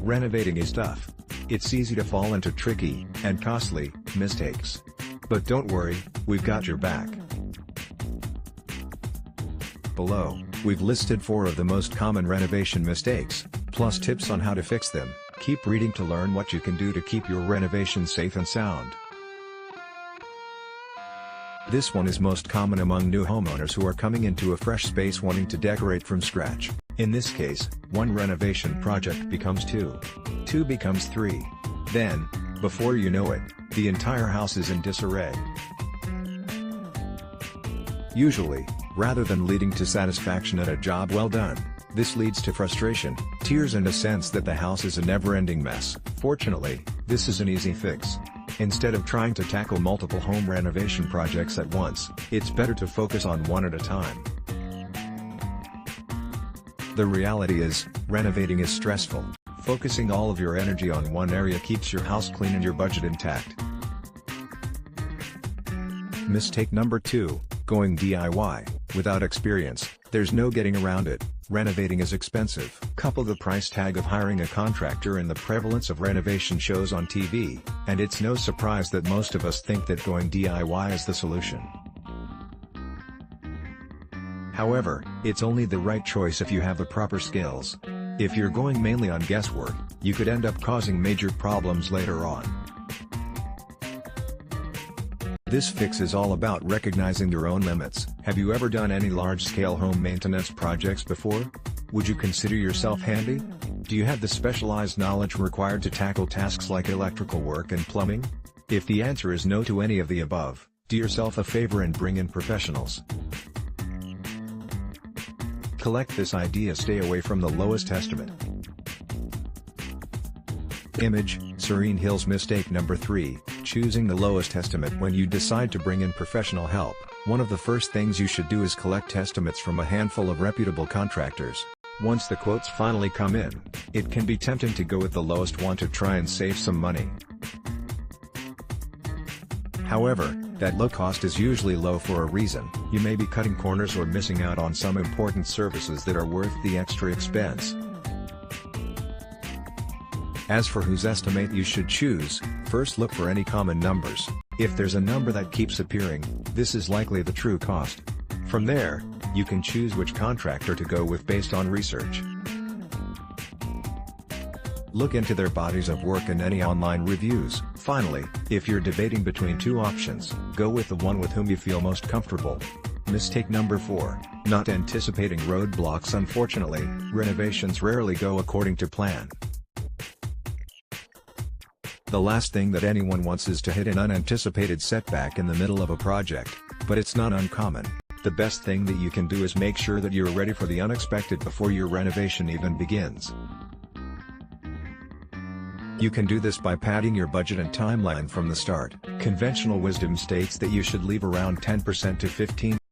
Renovating is tough. It's easy to fall into tricky, and costly, mistakes. But don't worry, we've got your back. Below, we've listed 4 of the most common renovation mistakes, plus tips on how to fix them. Keep reading to learn what you can do to keep your renovation safe and sound. This one is most common among new homeowners who are coming into a fresh space wanting to decorate from scratch. In this case, one renovation project becomes 2. 2 becomes 3. Then, before you know it, the entire house is in disarray. Usually, rather than leading to satisfaction at a job well done, this leads to frustration, tears and a sense that the house is a never-ending mess. Fortunately, this is an easy fix. Instead of trying to tackle multiple home renovation projects at once, it's better to focus on one at a time. The reality is, renovating is stressful. Focusing all of your energy on one area keeps your house clean and your budget intact. Mistake number 2, going DIY. Without experience, there's no getting around it. Renovating is expensive. Couple the price tag of hiring a contractor and the prevalence of renovation shows on TV, and it's no surprise that most of us think that going DIY is the solution. However, it's only the right choice if you have the proper skills. If you're going mainly on guesswork, you could end up causing major problems later on. This fix is all about recognizing your own limits. Have you ever done any large-scale home maintenance projects before? Would you consider yourself handy? Do you have the specialized knowledge required to tackle tasks like electrical work and plumbing? If the answer is no to any of the above, do yourself a favor and bring in professionals. Collect this idea. Stay away from the lowest estimate. Image, Serene Hills. Mistake number 3, choosing the lowest estimate. When you decide to bring in professional help, one of the first things you should do is collect estimates from a handful of reputable contractors. Once the quotes finally come in, it can be tempting to go with the lowest one to try and save some money. However, that low cost is usually low for a reason. You may be cutting corners or missing out on some important services that are worth the extra expense. As for whose estimate you should choose, first look for any common numbers. If there's a number that keeps appearing, this is likely the true cost. From there, you can choose which contractor to go with based on research. Look into their bodies of work and any online reviews. Finally, if you're debating between 2 options, go with the one with whom you feel most comfortable. Mistake number 4, not anticipating roadblocks. Unfortunately, renovations rarely go according to plan. The last thing that anyone wants is to hit an unanticipated setback in the middle of a project, but it's not uncommon. The best thing that you can do is make sure that you're ready for the unexpected before your renovation even begins. You can do this by padding your budget and timeline from the start. Conventional wisdom states that you should leave around 10% to 15%